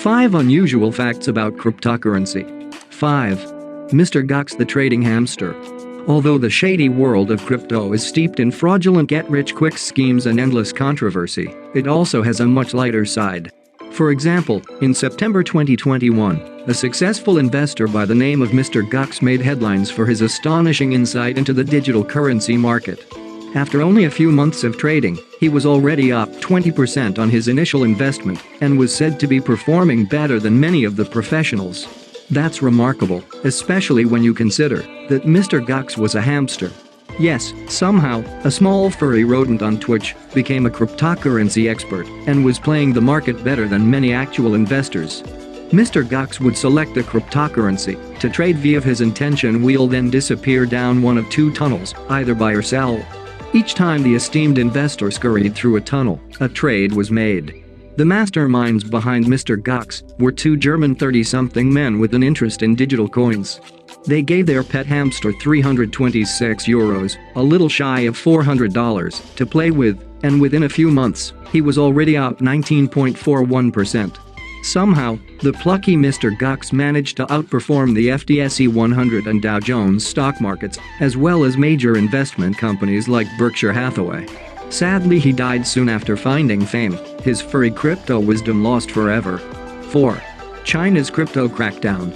5 Unusual Facts About Cryptocurrency. 5. Mr. Gox the Trading Hamster. Although the shady world of crypto is steeped in fraudulent get-rich-quick schemes and endless controversy, it also has a much lighter side. For example, in September 2021, a successful investor by the name of Mr. Gox made headlines for his astonishing insight into the digital currency market. After only a few months of trading, he was already up 20% on his initial investment and was said to be performing better than many of the professionals. That's remarkable, especially when you consider that Mr. Gox was a hamster. Yes, somehow, a small furry rodent on Twitch became a cryptocurrency expert and was playing the market better than many actual investors. Mr. Gox would select a cryptocurrency to trade via. His intention wheel then disappear down one of 2 tunnels, either buy or sell. Each time the esteemed investor scurried through a tunnel, a trade was made. The masterminds behind Mr. Gox were 2 German 30-something men with an interest in digital coins. They gave their pet hamster €326, a little shy of $400, to play with, and within a few months, he was already up 19.41%. Somehow, the plucky Mr. Gox managed to outperform the FTSE 100 and Dow Jones stock markets, as well as major investment companies like Berkshire Hathaway. Sadly, he died soon after finding fame. His furry crypto wisdom lost forever. 4. China's crypto crackdown.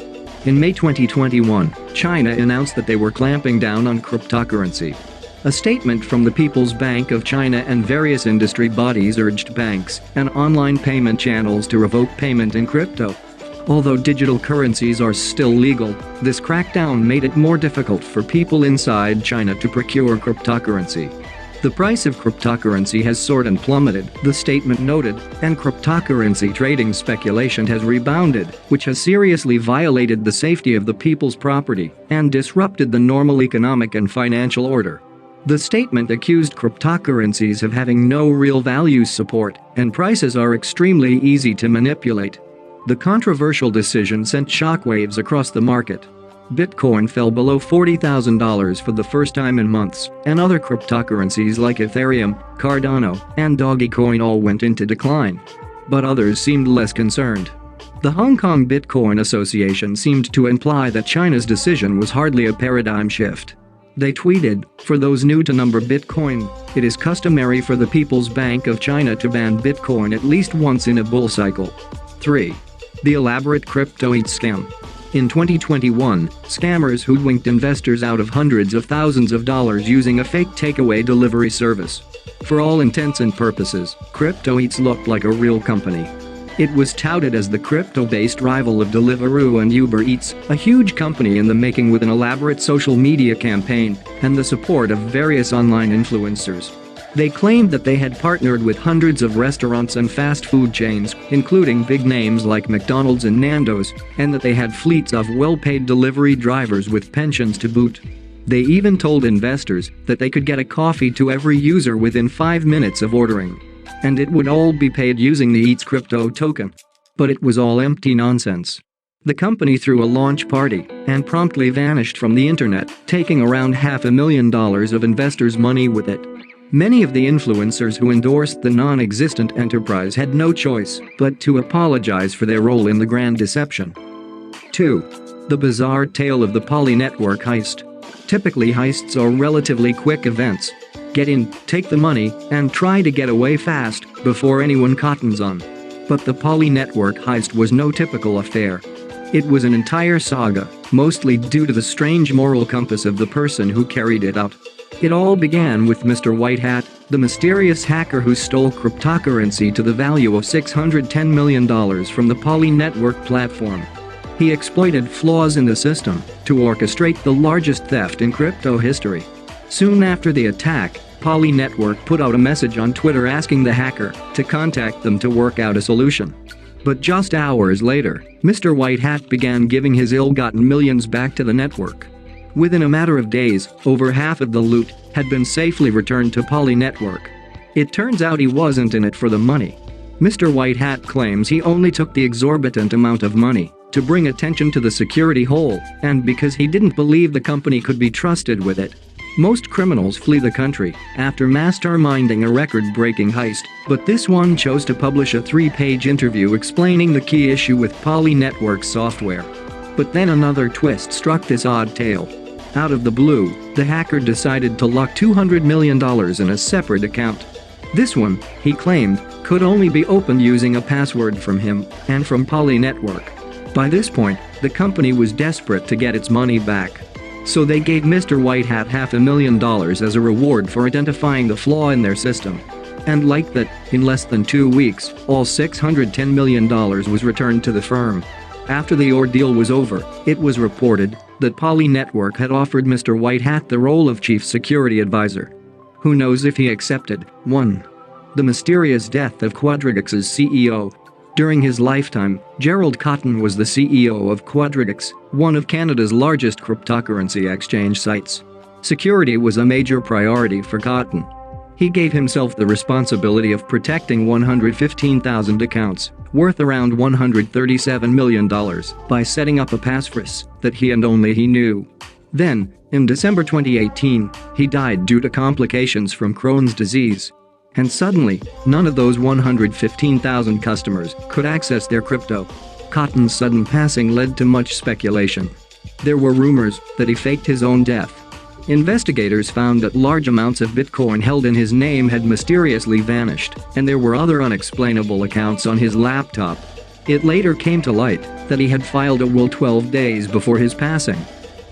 In May 2021, China announced that they were clamping down on cryptocurrency. A statement from the People's Bank of China and various industry bodies urged banks and online payment channels to revoke payment in crypto. Although digital currencies are still legal, this crackdown made it more difficult for people inside China to procure cryptocurrency. The price of cryptocurrency has soared and plummeted, the statement noted, and cryptocurrency trading speculation has rebounded, which has seriously violated the safety of the people's property and disrupted the normal economic and financial order. The statement accused cryptocurrencies of having no real value support, and prices are extremely easy to manipulate. The controversial decision sent shockwaves across the market. Bitcoin fell below $40,000 for the first time in months, and other cryptocurrencies like Ethereum, Cardano, and Dogecoin all went into decline. But others seemed less concerned. The Hong Kong Bitcoin Association seemed to imply that China's decision was hardly a paradigm shift. They tweeted, "For those new to number Bitcoin, it is customary for the People's Bank of China to ban Bitcoin at least once in a bull cycle." 3. The elaborate crypto eats scam. In 2021, scammers hoodwinked investors out of hundreds of thousands of dollars using a fake takeaway delivery service. For all intents and purposes, Crypto Eats looked like a real company. It was touted as the crypto-based rival of Deliveroo and Uber Eats, a huge company in the making with an elaborate social media campaign and the support of various online influencers. They claimed that they had partnered with hundreds of restaurants and fast food chains, including big names like McDonald's and Nando's, and that they had fleets of well-paid delivery drivers with pensions to boot. They even told investors that they could get a coffee to every user within 5 minutes of ordering. And it would all be paid using the Eats crypto token. But it was all empty nonsense. The company threw a launch party and promptly vanished from the internet, taking around $500,000 of investors' money with it. Many of the influencers who endorsed the non-existent enterprise had no choice but to apologize for their role in the grand deception. 2. The bizarre tale of the Poly network heist. Typically, heists are relatively quick events. Get in, take the money, and try to get away fast before anyone cottons on. But the Poly network heist was no typical affair. It was an entire saga, mostly due to the strange moral compass of the person who carried it out. It all began with Mr. White Hat, the mysterious hacker who stole cryptocurrency to the value of $610 million from the Poly network platform. He exploited flaws in the system to orchestrate the largest theft in crypto history. Soon after the attack, Poly Network put out a message on Twitter asking the hacker to contact them to work out a solution. But just hours later, Mr. White Hat began giving his ill-gotten millions back to the network. Within a matter of days, over half of the loot had been safely returned to Poly Network. It turns out he wasn't in it for the money. Mr. White Hat claims he only took the exorbitant amount of money to bring attention to the security hole and because he didn't believe the company could be trusted with it. Most criminals flee the country after masterminding a record-breaking heist, but this one chose to publish a 3-page interview explaining the key issue with Poly Network's software. But then another twist struck this odd tale. Out of the blue, the hacker decided to lock $200 million in a separate account. This one, he claimed, could only be opened using a password from him and from Poly Network. By this point, the company was desperate to get its money back. So they gave Mr. Whitehat $500,000 as a reward for identifying the flaw in their system. And like that, in less than 2 weeks, all $610 million was returned to the firm. After the ordeal was over, it was reported that Poly Network had offered Mr. Whitehat the role of chief security advisor. Who knows if he accepted? 1. The mysterious death of Quadrigix's CEO. During his lifetime, Gerald Cotton was the CEO of Quadrigix, one of Canada's largest cryptocurrency exchange sites. Security was a major priority for Cotton. He gave himself the responsibility of protecting 115,000 accounts, worth around $137 million, by setting up a passphrase that he and only he knew. Then, in December 2018, he died due to complications from Crohn's disease. And suddenly, none of those 115,000 customers could access their crypto. Cotton's sudden passing led to much speculation. There were rumors that he faked his own death. Investigators found that large amounts of Bitcoin held in his name had mysteriously vanished, and there were other unexplainable accounts on his laptop. It later came to light that he had filed a will 12 days before his passing.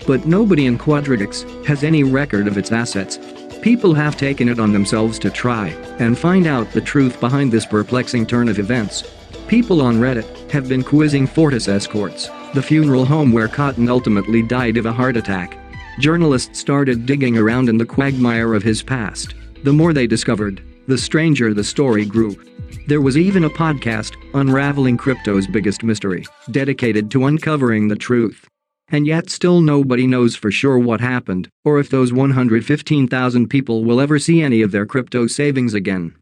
But nobody in Quadrigix has any record of its assets. People have taken it on themselves to try and find out the truth behind this perplexing turn of events. People on Reddit have been quizzing Fortis Escorts, the funeral home where Cotton ultimately died of a heart attack. Journalists started digging around in the quagmire of his past. The more they discovered, the stranger the story grew. There was even a podcast, Unraveling Crypto's Biggest Mystery, dedicated to uncovering the truth. And yet still nobody knows for sure what happened, or if those 115,000 people will ever see any of their crypto savings again.